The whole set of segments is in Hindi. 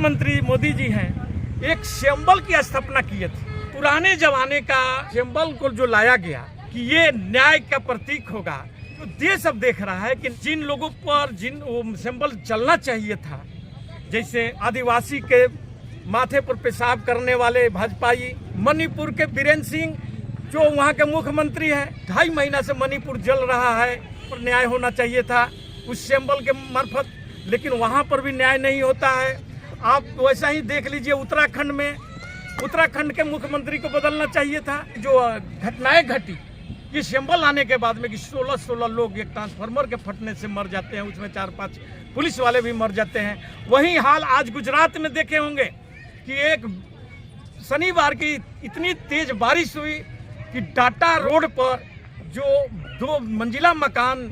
प्रधानमंत्री मोदी जी हैं, एक सिंबल की स्थापना किए थे। पुराने जमाने का सिंबल को जो लाया गया कि ये न्याय का प्रतीक होगा, तो देश अब देख रहा है कि जिन लोगों पर जिन सिंबल चलना चाहिए था, जैसे आदिवासी के माथे पर पेशाब करने वाले भाजपाई, मणिपुर के बीरेन्द्र सिंह जो वहाँ के मुख्यमंत्री हैं, 2.5 महीना से मणिपुर जल रहा है, पर न्याय होना चाहिए था उस सिंबल के मार्फत, लेकिन वहाँ पर भी न्याय नहीं होता है। आप वैसा ही देख लीजिए उत्तराखंड में, उत्तराखंड के मुख्यमंत्री को बदलना चाहिए था। जो घटनाएं घटी ये सिंबल आने के बाद में कि 16 लोग एक ट्रांसफार्मर के फटने से मर जाते हैं, उसमें 4-5 पुलिस वाले भी मर जाते हैं। वही हाल आज गुजरात में देखे होंगे कि एक शनिवार की इतनी तेज बारिश हुई कि टाटा रोड पर जो 2 मंजिला मकान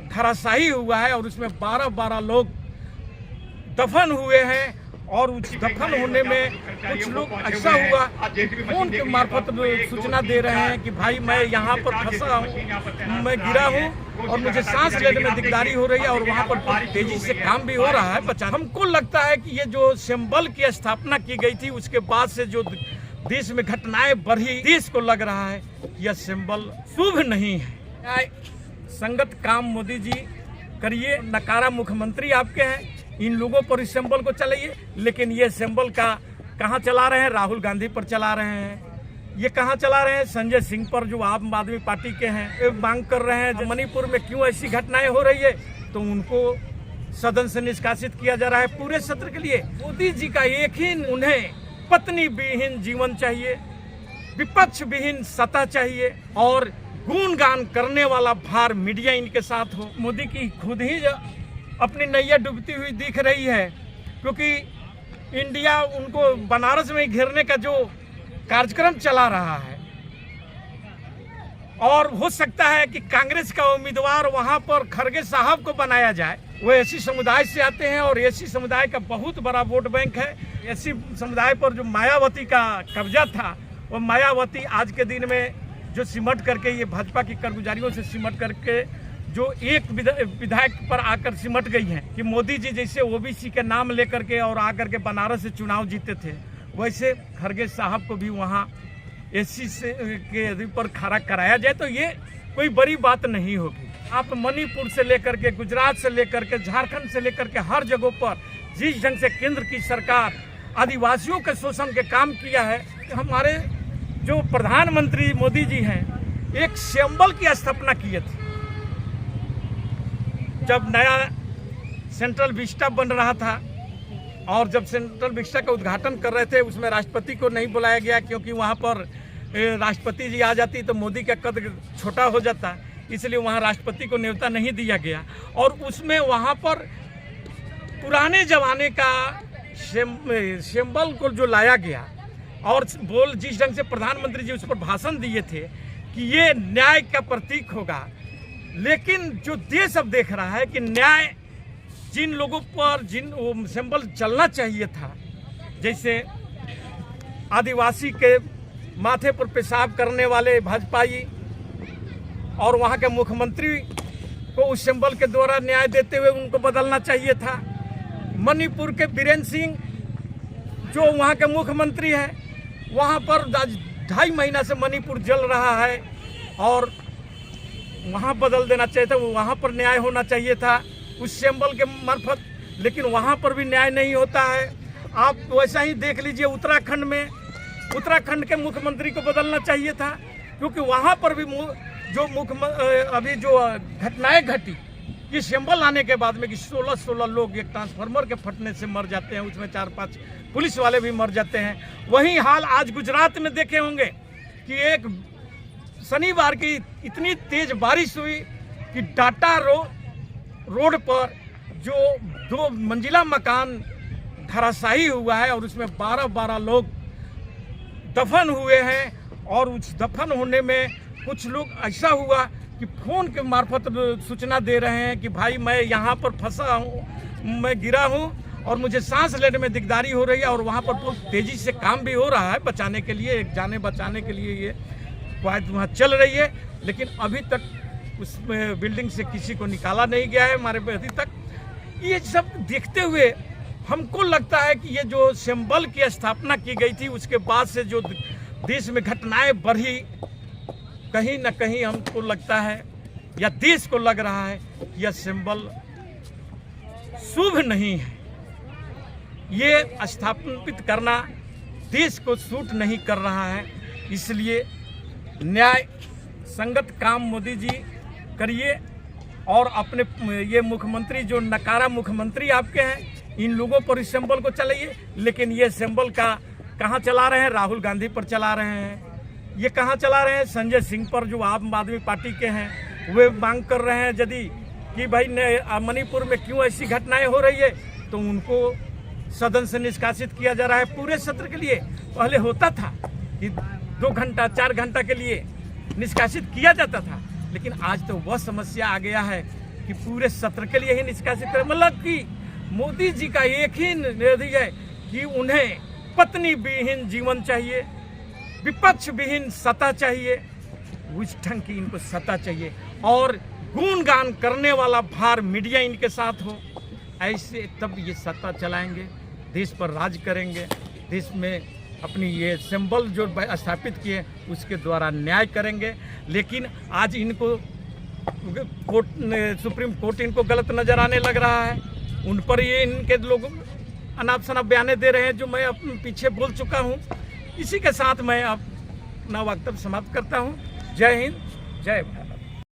धराशायी हुआ है और उसमें 12 लोग दफन हुए हैं। और उस दफन होने में कुछ लोग ऐसा हुआ फोन के मार्फत सूचना दे रहे हैं कि भाई मैं यहाँ पर फंसा हूँ, मैं गिरा हूँ और मुझे सांस लेने में दिकदारी हो रही है, और वहाँ पर तेजी से काम भी हो रहा है बचाने। हमको लगता है कि ये जो सिंबल की स्थापना की गई थी उसके बाद से जो देश में घटनाएं बढ़ी, देश को लग रहा है यह सिंबल शुभ नहीं है। संगत काम मोदी जी करिए, नकारा मुख्यमंत्री आपके हैं, इन लोगों पर इस सिंबल को चलाइए, लेकिन ये सिंबल का कहाँ चला रहे हैं? राहुल गांधी पर चला रहे हैं। ये कहाँ चला रहे हैं? संजय सिंह पर जो आम आदमी पार्टी के हैं, मांग कर रहे हैं मणिपुर में क्यों ऐसी घटनाएं हो रही है तो उनको सदन से निष्कासित किया जा रहा है पूरे सत्र के लिए। मोदी जी का एक ही, उन्हें पत्नी विहीन जीवन चाहिए, विपक्ष विहीन सत्ता चाहिए, और गुणगान करने वाला भार मीडिया इनके साथ हो। मोदी की खुद ही अपनी नैया डूबती हुई दिख रही है, क्योंकि इंडिया उनको बनारस में घेरने का जो कार्यक्रम चला रहा है, और हो सकता है कि कांग्रेस का उम्मीदवार वहां पर खड़गे साहब को बनाया जाए। वो एसी समुदाय से आते हैं और एसी समुदाय का बहुत बड़ा वोट बैंक है। एसी समुदाय पर जो मायावती का कब्जा था, वो मायावती आज के दिन में जो सिमट करके, ये भाजपा की कारगुजारियों से सिमट करके जो एक विधायक पर आकर सिमट गई हैं कि मोदी जी जैसे ओबीसी के नाम लेकर के और आकर के बनारस से चुनाव जीते थे, वैसे खड़गे साहब को भी वहाँ एसी से के पर खड़ा कराया जाए तो ये कोई बड़ी बात नहीं होगी। आप मणिपुर से लेकर के, गुजरात से लेकर के, झारखंड से लेकर के हर जगह पर जिस ढंग से केंद्र की सरकार आदिवासियों के शोषण के काम किया है, हमारे जो प्रधानमंत्री मोदी जी हैं एक सिंबल की स्थापना किए थे। जब नया सेंट्रल विस्टा बन रहा था और जब सेंट्रल विस्टा का उद्घाटन कर रहे थे, उसमें राष्ट्रपति को नहीं बुलाया गया, क्योंकि वहाँ पर राष्ट्रपति जी आ जाती तो मोदी का कद छोटा हो जाता, इसलिए वहाँ राष्ट्रपति को न्योता नहीं दिया गया। और उसमें वहाँ पर पुराने जमाने का सिंबल को जो लाया गया और जिस ढंग से प्रधानमंत्री जी उस पर भाषण दिए थे कि ये न्याय का प्रतीक होगा, लेकिन जो देश अब देख रहा है कि न्याय जिन लोगों पर जिन सिंबल चलना चाहिए था, जैसे आदिवासी के माथे पर पेशाब करने वाले भाजपाई और वहाँ के मुख्यमंत्री को उस सिंबल के द्वारा न्याय देते हुए उनको बदलना चाहिए था। मणिपुर के बीरेन्द्र सिंह जो वहाँ के मुख्यमंत्री हैं, वहाँ पर 2.5 महीना से मणिपुर जल रहा है और वहाँ बदल देना चाहिए था, वहाँ पर न्याय होना चाहिए था उस सिंबल के मार्फत, लेकिन वहाँ पर भी न्याय नहीं होता है। आप वैसा ही देख लीजिए उत्तराखंड में, उत्तराखंड के मुख्यमंत्री को बदलना चाहिए था, क्योंकि वहाँ पर भी जो अभी जो घटनाएं घटी ये सिंबल आने के बाद में कि 16 लोग एक ट्रांसफार्मर के फटने से मर जाते हैं, उसमें 4-5 पुलिस वाले भी मर जाते हैं। वही हाल आज गुजरात में देखे होंगे कि एक शनिवार की इतनी तेज बारिश हुई कि टाटा रोड पर जो 2 मंजिला मकान धराशायी हुआ है और उसमें 12 लोग दफन हुए हैं। और उस दफन होने में कुछ लोग ऐसा हुआ कि फोन के मार्फत सूचना दे रहे हैं कि भाई मैं यहाँ पर फंसा हूँ, मैं गिरा हूँ और मुझे सांस लेने में दिकदारी हो रही है, और वहाँ पर बहुत तेज़ी से काम भी हो रहा है बचाने के लिए, एक जाने बचाने के लिए ये क्वाइट वहाँ चल रही है, लेकिन अभी तक उस बिल्डिंग से किसी को निकाला नहीं गया है हमारे अभी तक। ये सब देखते हुए हमको लगता है कि ये जो सिंबल की स्थापना की गई थी उसके बाद से जो देश में घटनाएं बढ़ी, कहीं ना कहीं हमको लगता है या देश को लग रहा है कि यह सिंबल शुभ नहीं है। ये स्थापित करना देश को सूट नहीं कर रहा है। इसलिए न्याय संगत काम मोदी जी करिए और अपने ये मुख्यमंत्री जो नकारा मुख्यमंत्री आपके हैं, इन लोगों पर इस सिंबल को चलाइए। लेकिन ये सिंबल का कहाँ चला रहे हैं? राहुल गांधी पर चला रहे हैं। ये कहाँ चला रहे हैं? संजय सिंह पर, जो आम आदमी पार्टी के हैं। वे मांग कर रहे हैं यदि कि भाई मणिपुर में क्यों ऐसी घटनाएं हो रही है, तो उनको सदन से निष्कासित किया जा रहा है पूरे सत्र के लिए। पहले होता था कि 2 घंटा 4 घंटा के लिए निष्कासित किया जाता था, लेकिन आज तो वह समस्या आ गया है कि पूरे सत्र के लिए ही निष्कासित करें। मतलब कि मोदी जी का एक ही निर्णय है कि उन्हें पत्नी विहीन जीवन चाहिए, विपक्ष विहीन सत्ता चाहिए, उस ढंग की इनको सत्ता चाहिए और गुणगान करने वाला भार मीडिया इनके साथ हो। ऐसे तब ये सत्ता चलाएंगे, देश पर राज करेंगे, देश में अपनी ये सिंबल जो स्थापित किए उसके द्वारा न्याय करेंगे। लेकिन आज इनको कोर्ट, सुप्रीम कोर्ट इनको गलत नजर आने लग रहा है। उन पर ये इनके लोग अनाप शनाप बयाने दे रहे हैं, जो मैं अपने पीछे बोल चुका हूँ। इसी के साथ मैं अपना वक्तव्य समाप्त करता हूँ। जय हिंद, जय भारत।